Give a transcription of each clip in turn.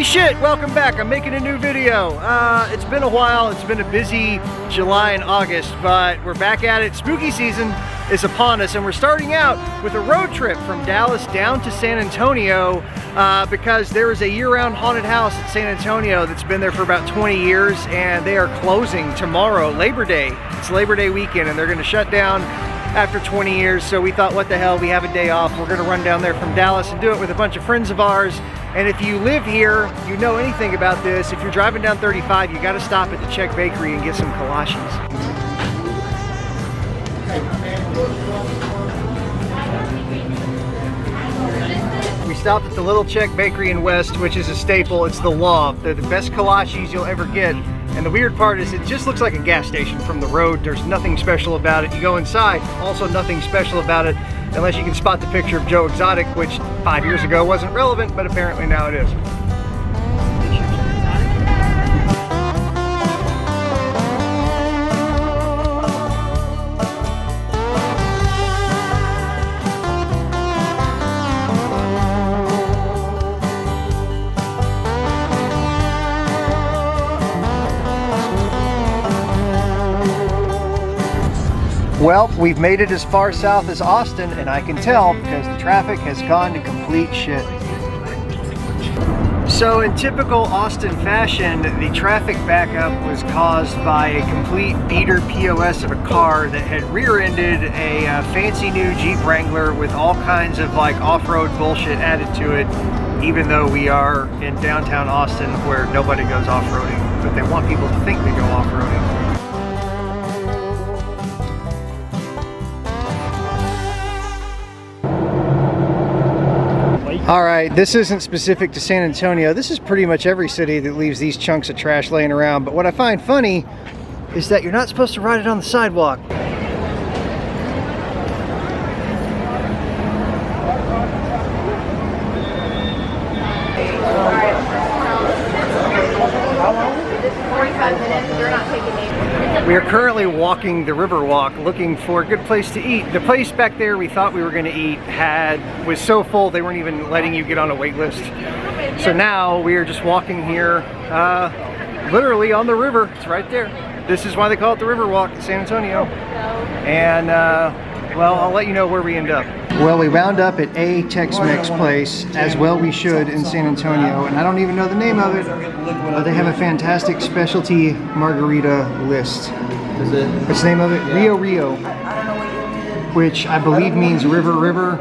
shit, welcome back. I'm making a new video. It's been a while. It's been a busy July and August, but we're back at it. Spooky season is upon us, and we're starting out with a road trip from Dallas down to San Antonio because there is a year-round haunted house at San Antonio that's been there for about 20 years, and they are closing tomorrow, Labor Day. It's Labor Day weekend, and they're gonna shut down after 20 years, so we thought, what the hell, we have a day off. We're gonna run down there from Dallas and do it with a bunch of friends of ours. And if you live here, you know anything about this. If you're driving down 35, you gotta stop at the Czech Bakery and get some kolaches. We stopped at the Little Czech Bakery in West, which is a staple. It's the law. They're the best kolaches you'll ever get. And the weird part is it just looks like a gas station from the road. There's nothing special about it. You go inside, also nothing special about it, unless you can spot the picture of Joe Exotic, which 5 years ago wasn't relevant, but apparently now it is. Well, we've made it as far south as Austin, and I can tell because the traffic has gone to complete shit. So in typical Austin fashion, the traffic backup was caused by a complete beater POS of a car that had rear-ended a fancy new Jeep Wrangler with all kinds of like off-road bullshit added to it, even though we are in downtown Austin where nobody goes off-roading, but they want people to think they go off-roading. All right, this isn't specific to San Antonio. This is pretty much every city that leaves these chunks of trash laying around. But what I find funny is that you're not supposed to ride it on the sidewalk. We are currently walking the Riverwalk looking for a good place to eat. The place back there we thought we were going to eat was so full they weren't even letting you get on a wait list. So now we are just walking here literally on the river. It's right there. This is why they call it the Riverwalk in San Antonio. And well, I'll let you know where we end up. Well, we wound up at a Tex-Mex place, as well we should, in San Antonio, and I don't even know the name of it, but they have a fantastic specialty margarita list. What's the name of it? Rio, which I believe means river.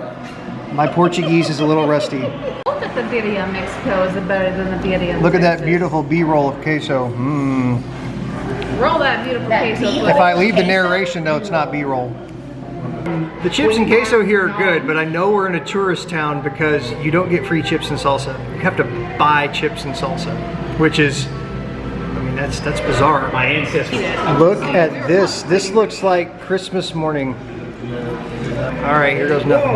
My Portuguese is a little rusty. Look at the birria in Mexico is better than the birria in Look at that Texas. beautiful B-roll of queso. Roll that beautiful queso. If I leave the narration though, it's not B-roll. The chips and queso here are good, but I know we're in a tourist town because you don't get free chips and salsa. You have to buy chips and salsa, which is, I mean, that's bizarre. My ancestors. Look at this. This looks like Christmas morning. All right, here goes nothing.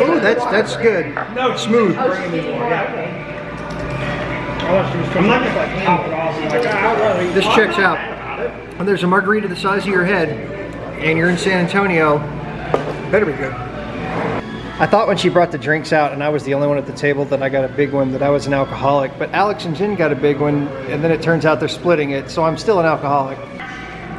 Oh, that's good. No, smooth. This checks out. And there's a margarita the size of your head, and you're in San Antonio. Better be good. I thought when she brought the drinks out and I was the only one at the table that I got a big one, that I was an alcoholic, but Alex and Jen got a big one, and then it turns out they're splitting it, so I'm still an alcoholic.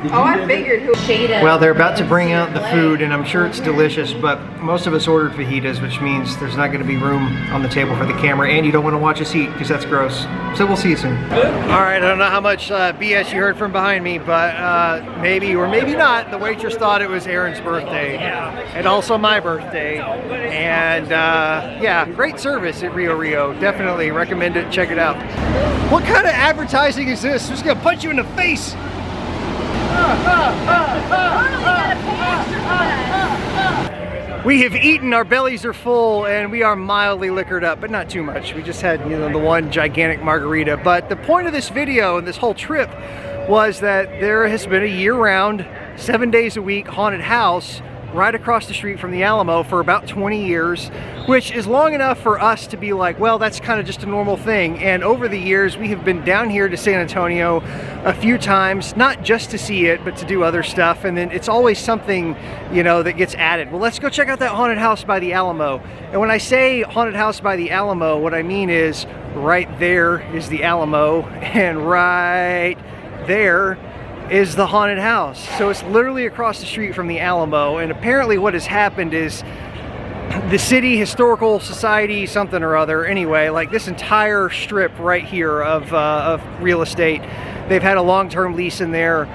Oh, I figured who shaded. Well, they're about to bring out the food, and I'm sure it's delicious, but most of us ordered fajitas, which means there's not going to be room on the table for the camera, and you don't want to watch us eat, because that's gross. So we'll see you soon. All right, I don't know how much BS you heard from behind me, but maybe or maybe not, the waitress thought it was Aaron's birthday, and also my birthday, and yeah, great service at Rio. Definitely recommend it, check it out. What kind of advertising is this? I'm just going to punch you in the face. We have eaten, our bellies are full, and we are mildly liquored up, but not too much. We just had, you know, the one gigantic margarita. But the point of this video and this whole trip was that there has been a year-round, 7 days a week haunted house right across the street from the Alamo for about 20 years, which is long enough for us to be like, well, that's kind of just a normal thing. And over the years, we have been down here to San Antonio a few times, not just to see it, but to do other stuff. And then it's always something, you know, that gets added. Well, let's go check out that haunted house by the Alamo. And when I say haunted house by the Alamo, what I mean is right there is the Alamo, and right there is the haunted house. So it's literally across the street from the Alamo. And apparently what has happened is the city historical society something or other, anyway, like this entire strip right here of real estate, they've had a long-term lease in there,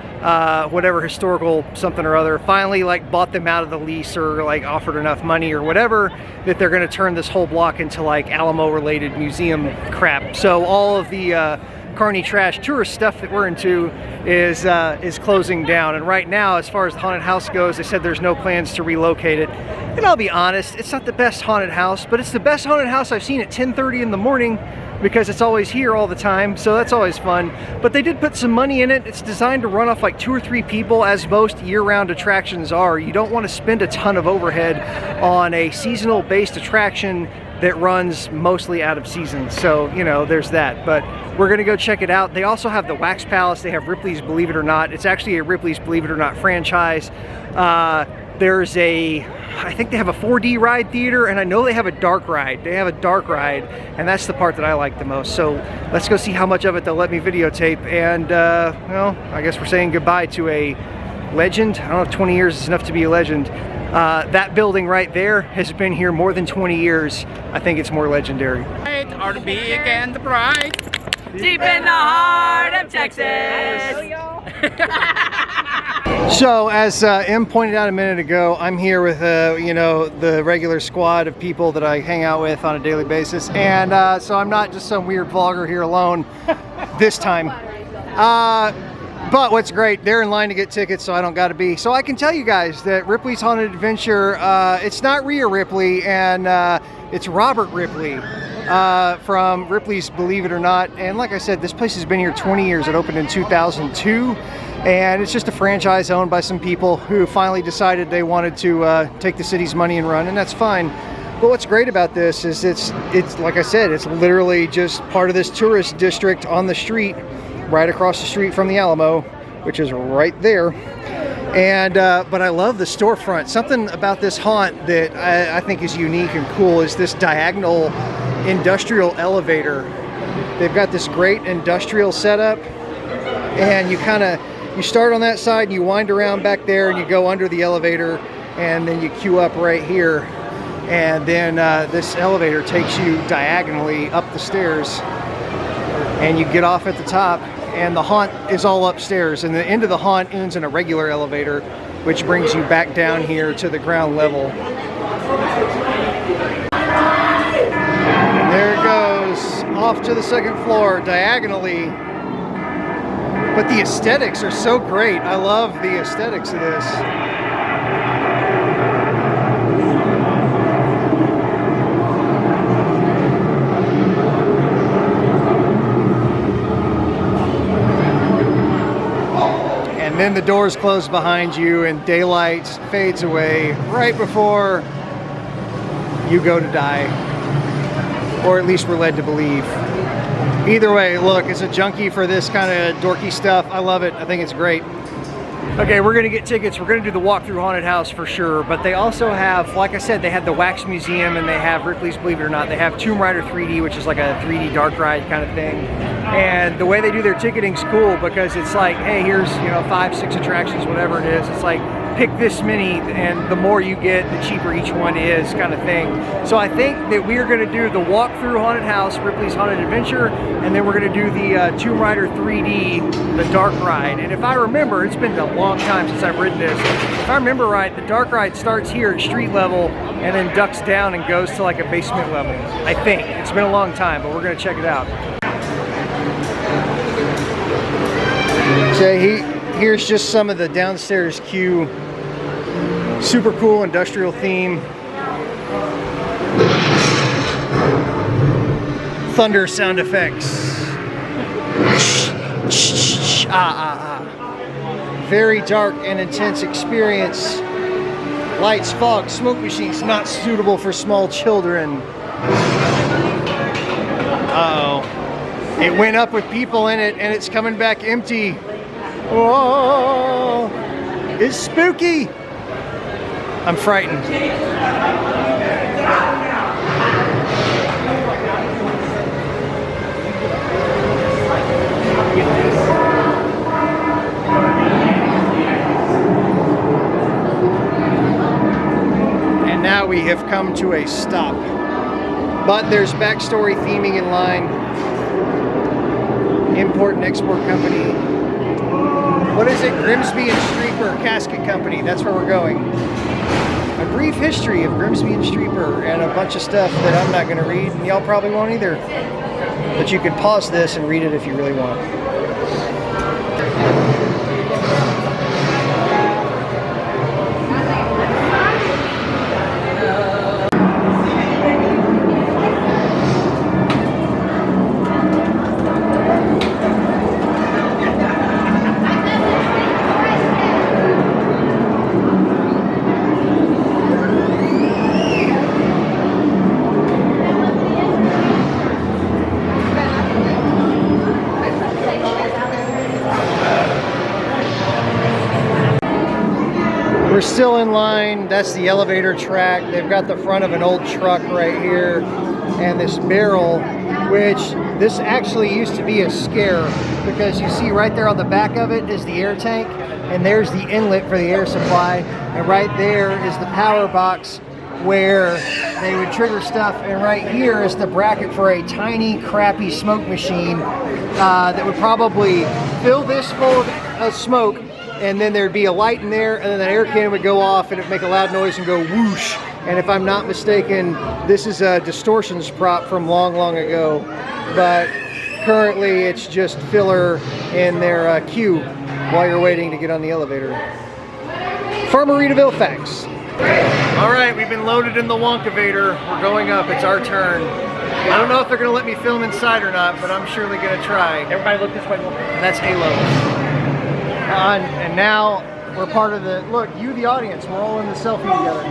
whatever historical something or other, finally like bought them out of the lease or like offered enough money or whatever that they're going to turn this whole block into like Alamo related museum crap. So all of the carny trash tourist stuff that we're into is closing down. And right now, as far as the haunted house goes, they said there's no plans to relocate it. And I'll be honest, it's not the best haunted house, but it's the best haunted house I've seen at 10:30 in the morning, because it's always here all the time, so that's always fun. But they did put some money in it. It's designed to run off like 2 or 3 people, as most year-round attractions are. You don't want to spend a ton of overhead on a seasonal based attraction that runs mostly out of season. So, you know, there's that. But we're gonna go check it out. They also have the Wax Palace. They have Ripley's Believe It or Not. It's actually a Ripley's Believe It or Not franchise. There's I think they have a 4D ride theater, and I know they have a dark ride. They have a dark ride, and that's the part that I like the most. So let's go see how much of it they'll let me videotape. And well, I guess we're saying goodbye to a legend. I don't know if 20 years is enough to be a legend. That building right there has been here more than 20 years. I think it's more legendary. Are the big and the bright, Deep in the heart of Texas. So as M pointed out a minute ago, I'm here with you know, the regular squad of people that I hang out with on a daily basis, and so I'm not just some weird vlogger here alone this time. But what's great, they're in line to get tickets, so I don't gotta be. So I can tell you guys that Ripley's Haunted Adventure, it's not Rhea Ripley, and it's Robert Ripley from Ripley's Believe It or Not. And like I said, this place has been here 20 years. It opened in 2002, and it's just a franchise owned by some people who finally decided they wanted to take the city's money and run, and that's fine. But what's great about this is it's like I said, it's literally just part of this tourist district on the street, right across the street from the Alamo, which is right there. And but I love the storefront. Something about this haunt that I think is unique and cool is this diagonal industrial elevator. They've got this great industrial setup, and you start on that side and you wind around back there and you go under the elevator, and then you queue up right here, and then this elevator takes you diagonally up the stairs, and you get off at the top, and the haunt is all upstairs, and the end of the haunt ends in a regular elevator, which brings you back down here to the ground level. And there it goes, off to the second floor diagonally. But the aesthetics are so great. I love the aesthetics of this. And then the doors close behind you and daylight fades away right before you go to die. Or at least we're led to believe. Either way, look, as a junkie for this kind of dorky stuff, I love it. I think it's great. Okay, we're gonna get tickets. We're gonna do the Walk-Thru Haunted House for sure, but they also have, like I said, they have the Wax Museum, and they have Ripley's Believe It or Not. They have Tomb Raider 3D, which is like a 3D dark ride kind of thing. And the way they do their ticketing's cool, because it's like, hey, here's, you know, 5, 6 attractions, whatever it is. It's like, pick this many, and the more you get, the cheaper each one is, kind of thing. So I think that we are going to do the Walk-Thru Haunted House, Ripley's Haunted Adventure, and then we're going to do the Tomb Raider 3D, the dark ride. And if I remember, it's been a long time since I've ridden this. If I remember right, the dark ride starts here at street level and then ducks down and goes to like a basement level. I think. It's been a long time, but we're going to check it out. So here's just some of the downstairs queue. Super cool industrial theme. Thunder sound effects. Very dark and intense experience. Lights, fog, smoke machines, not suitable for small children. Uh-oh. It went up with people in it and it's coming back empty. Oh, it's spooky. I'm frightened. And now we have come to a stop. But there's backstory theming in line. Import and export company. What is it? Grimsby and Streeper Casket Company. That's where we're going. A brief history of Grimsby and Streeper and a bunch of stuff that I'm not going to read, and y'all probably won't either. But you could pause this and read it if you really want. We're still in line. That's the elevator track. They've got the front of an old truck right here and this barrel, which this actually used to be a scare because you see right there on the back of it is the air tank and there's the inlet for the air supply, and right there is the power box where they would trigger stuff, and right here is the bracket for a tiny crappy smoke machine that would probably fill this full of smoke, and then there'd be a light in there, and then the air cannon would go off and it'd make a loud noise and go whoosh. And if I'm not mistaken, this is a distortions prop from long, long ago, but currently it's just filler in their queue while you're waiting to get on the elevator. Farmeritaville facts. All right, we've been loaded in the Wonkavator. We're going up, it's our turn. I don't know if they're gonna let me film inside or not, but I'm surely gonna try. Everybody look this way. And that's Halo. And now we're part of the, look, you the audience, we're all in the selfie together.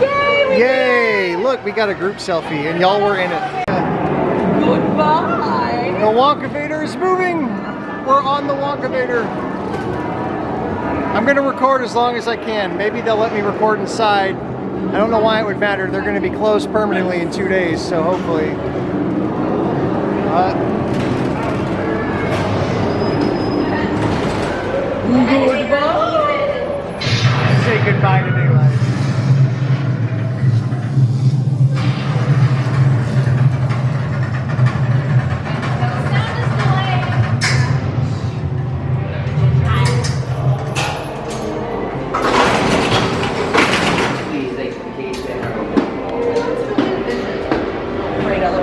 Yay! Yay! Look, we got a group selfie and y'all were in it. Goodbye. The Wonkavator is moving! We're on the Wonkavator. I'm gonna record as long as I can. Maybe they'll let me record inside. I don't know why it would matter. They're gonna be closed permanently in 2 days, so hopefully. Say goodbye to daylight.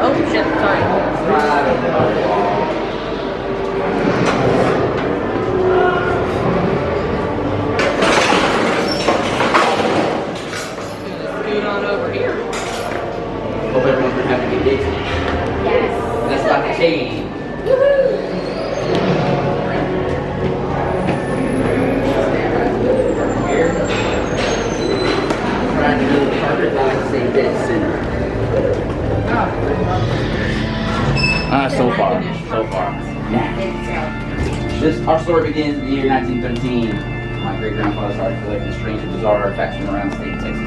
Oh shit, sorry. Scoot on over here. Hope everyone's been having a good day today. Yes. Let's start the chain. Here. Trying to do the carpet line, say dead center. So far. Our story begins in the year 1913. My great-grandfather started collecting strange and bizarre artifacts from around the state of Texas. In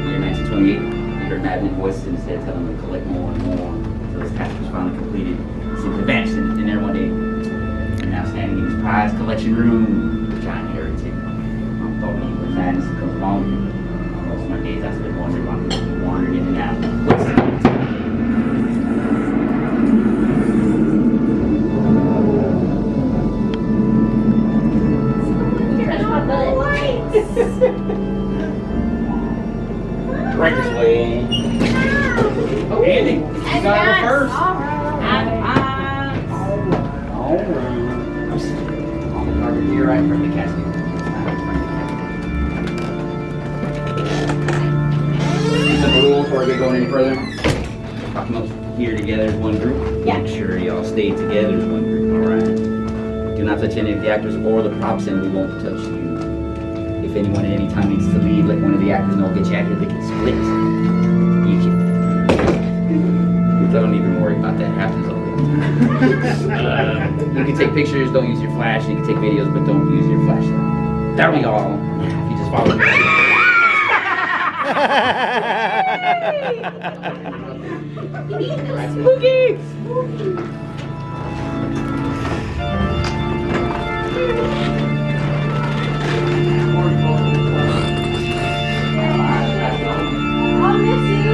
the year 1928, he heard maddening voices instead telling him to collect more and more until his task was finally completed. He simply vanished in there one day. And now standing in his prized collection room, a giant heritage. I'm thought when madness comes along. Most of my days I spent wondering why people wandering in and out. Right this way. Oh, Andy, you got her first. All right. On the carpet here, right from the casket. Simple rules before we get going any further. Talking up here together as one group. Make sure y'all stay together as one group. All right. Do not touch any of the actors or the props, and we won't touch you. If anyone at any time needs to leave, let one of the actors know. Get you out here, they can split. You can. Don't even worry about that. It happens all the time. You can take pictures, don't use your flash. You can take videos, but don't use your flashlight. That'll be all. If you just follow me. Spooky! I'll miss you.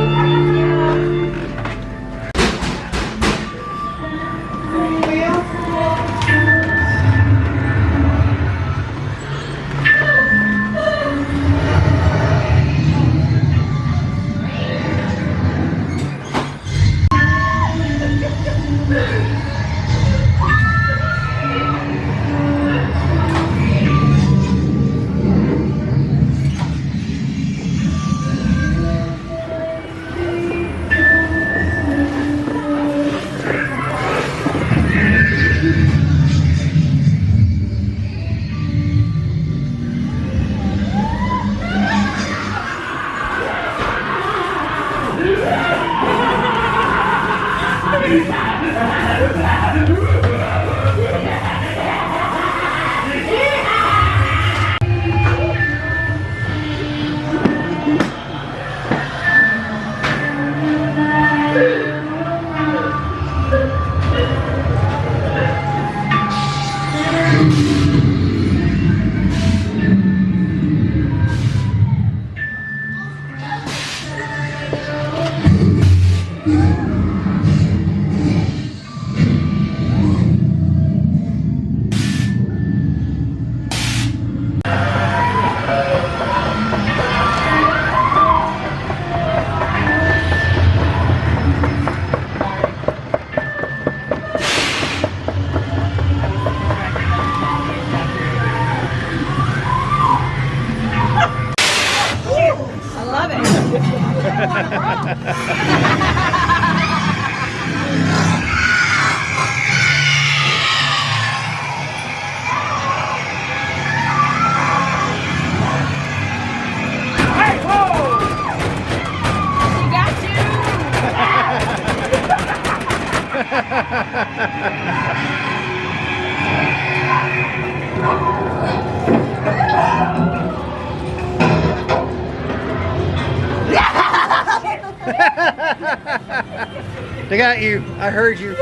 They got you. I heard you.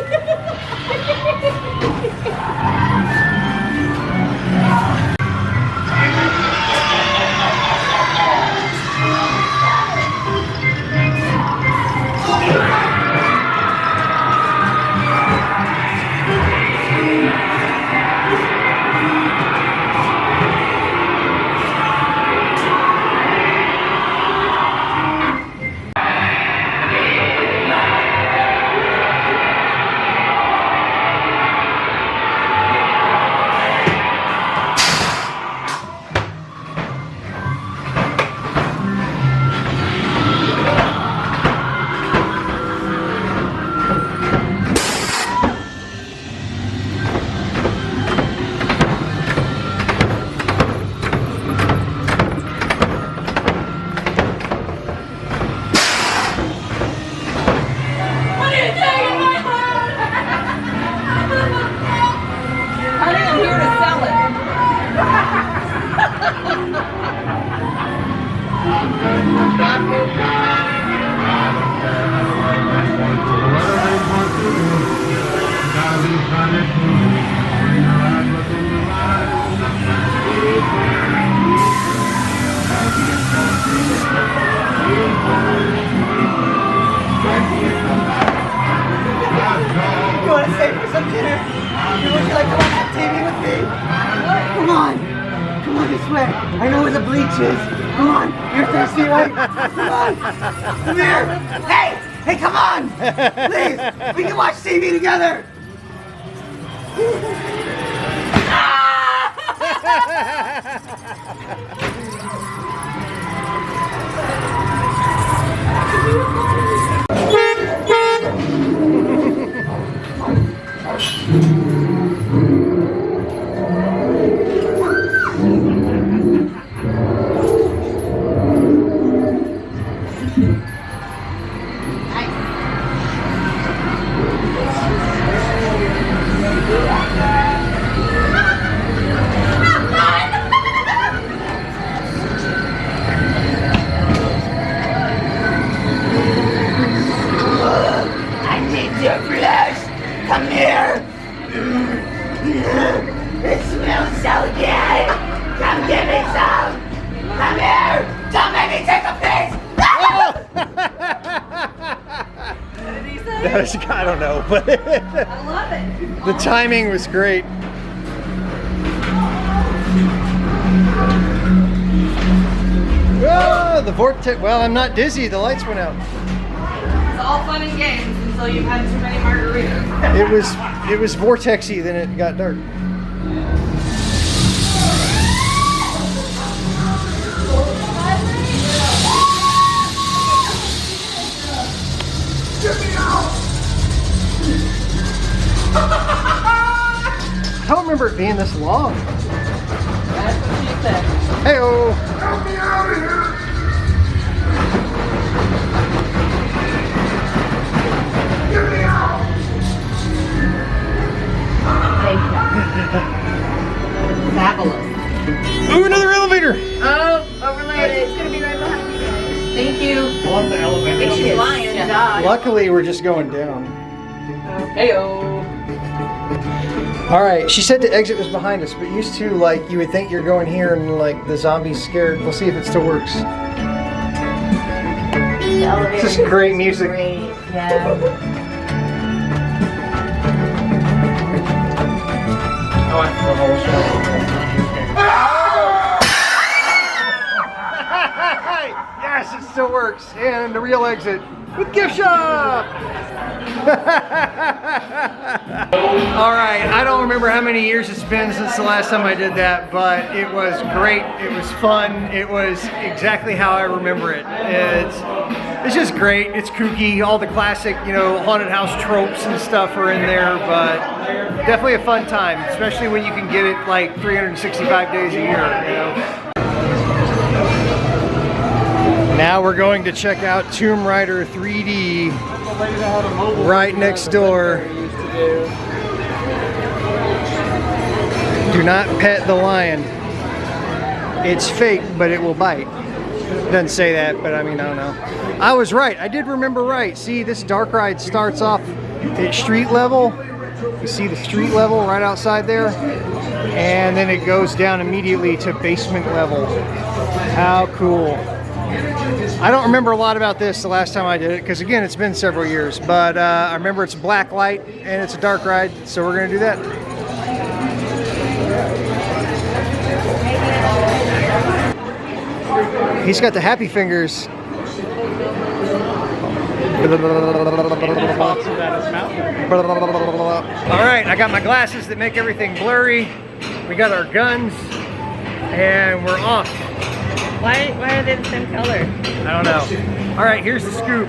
I know where the bleach is. Come on. You're thirsty, right? Come on. Come here. Hey! Hey, come on! Please! We can watch TV together! here! It smells so good! Come give me some! Come here! Don't make me take a piss! That was, I don't know, but I love it. the timing was great. Oh, the vortex. Well, I'm not dizzy. The lights went out. It's all fun and games until you've had too many margaritas. It was vortexy, then it got dark. I don't remember it being this long. That's what she said. Hey-oh. Help me out of here! Get me out! Fabulous. Ooh, another elevator. Oh, overlaid. It's gonna be right behind you guys. Thank you. I love the elevator. She's lying. Yeah. Luckily, we're just going down. Heyo. All right, she said the exit was behind us, but used to, like, you would think you're going here and, like, the zombie's scared. We'll see if it still works. This is great music. Great. Yeah. Yes, it still works. And the real exit with gift shop. All right, I don't remember how many years it's been since the last time I did that, but it was great. It was fun. It was exactly how I remember it. It's just great. It's kooky. All the classic, you know, haunted house tropes and stuff are in there, but definitely a fun time, especially when you can get it like 365 days a year, you know. Now we're going to check out Tomb Raider 3D right next door. Do not pet the lion. It's fake, but it will bite. Doesn't say that, but I mean, I don't know. I was right. I did remember right. See, this dark ride starts off at street level. You see the street level right outside there? And then it goes down immediately to basement level. How cool. I don't remember a lot about this the last time I did it, because again, it's been several years, but I remember it's black light and it's a dark ride, so we're gonna do that. He's got the happy fingers. All right, I got my glasses that make everything blurry. We got our guns, and we're off. Why are they the same color? I don't know. All right, here's the scoop.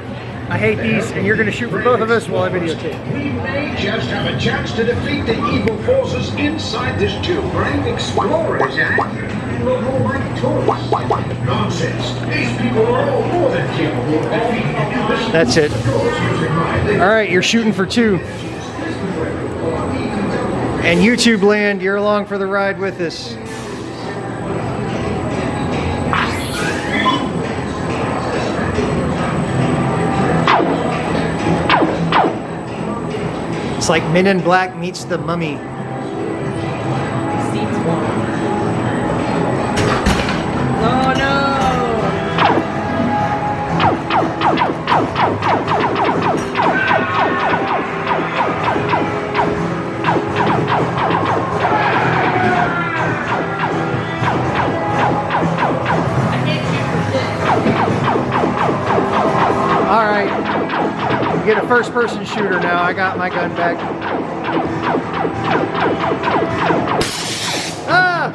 I hate these, and you're going to shoot for both of us while I videotape. We may just have a chance to defeat the evil forces inside this tube. Brave explorers, eh? We'll go like tourists. Nonsense. These people are all more than capable of defeating you. That's it. All right, you're shooting for two. And YouTube land, you're along for the ride with us. It's like Men in Black meets the Mummy. Seats warm. Oh no! All right, you get a first-person shooter now. I got my gun back. Ah!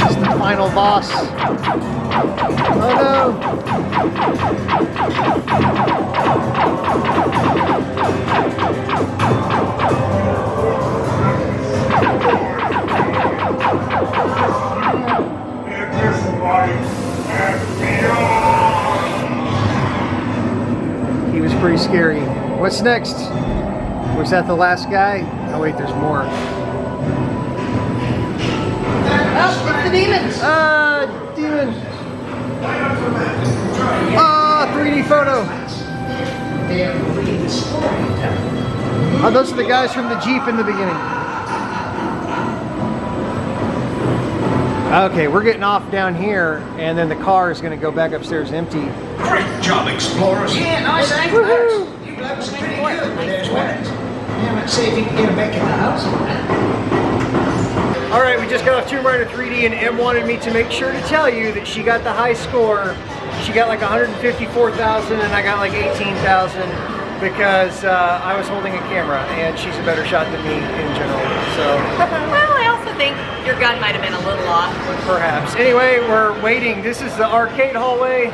It's the final boss. Oh no! He was pretty scary. What's next? Was that the last guy? Oh wait, there's more. Oh, it's the demons. Demon. 3D photo. Oh, those are the guys from the Jeep in the beginning. Okay, we're getting off down here, and then the car is going to go back upstairs empty. Great job, explorers. Yeah, nice thanks, folks. You blokes are pretty good with those weapons. Yeah, let's see if you can get them back in the house. All right, we just got off Tomb Raider 3D, and Em wanted me to make sure to tell you that she got the high score. She got like 154,000, and I got like 18,000 because I was holding a camera, and she's a better shot than me in general. So. Well, I also think your gun might have been a little off. Perhaps. Anyway, we're waiting. This is the arcade hallway.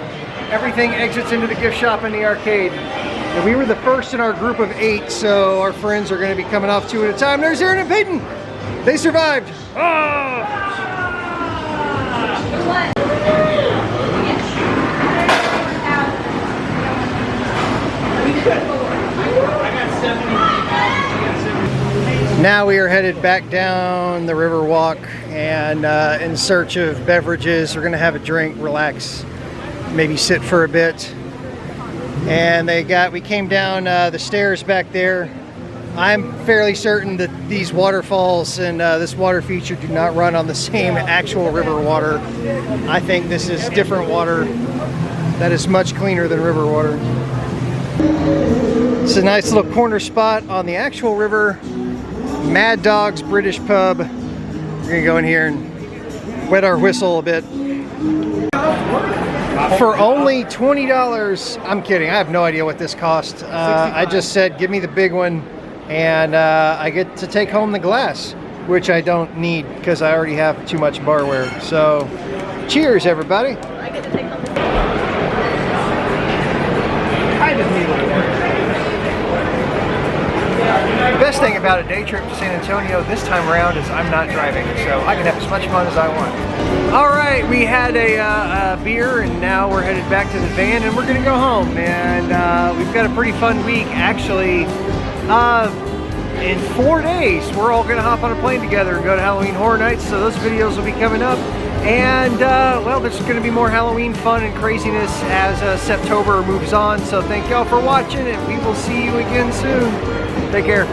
Everything exits into the gift shop in the arcade. And we were the first in our group of 8, so our friends are going to be coming off 2 at a time. There's Aaron and Peyton. They survived. Oh! Now we are headed back down the Riverwalk and in search of beverages. We're going to have a drink, relax, maybe sit for a bit. And we came down the stairs back there. I'm fairly certain that these waterfalls and this water feature do not run on the same actual river water. I think this is different water that is much cleaner than river water. It's a nice little corner spot on the actual river. Mad Dog's British Pub. We're gonna go in here and wet our whistle a bit. For only $20, I'm kidding, I have no idea what this cost. I just said, give me the big one, and I get to take home the glass, which I don't need because I already have too much barware. So, cheers, everybody. I get to take home. I just need a little more. The best thing about a day trip to San Antonio this time around is I'm not driving, so I can have as much fun as I want. All right, we had a beer, and now we're headed back to the van, and we're gonna go home. And we've got a pretty fun week, actually. In 4 days, we're all gonna hop on a plane together and go to Halloween Horror Nights, so those videos will be coming up. And well, there's gonna be more Halloween fun and craziness as September moves on. So thank y'all for watching, and we will see you again soon. Take care.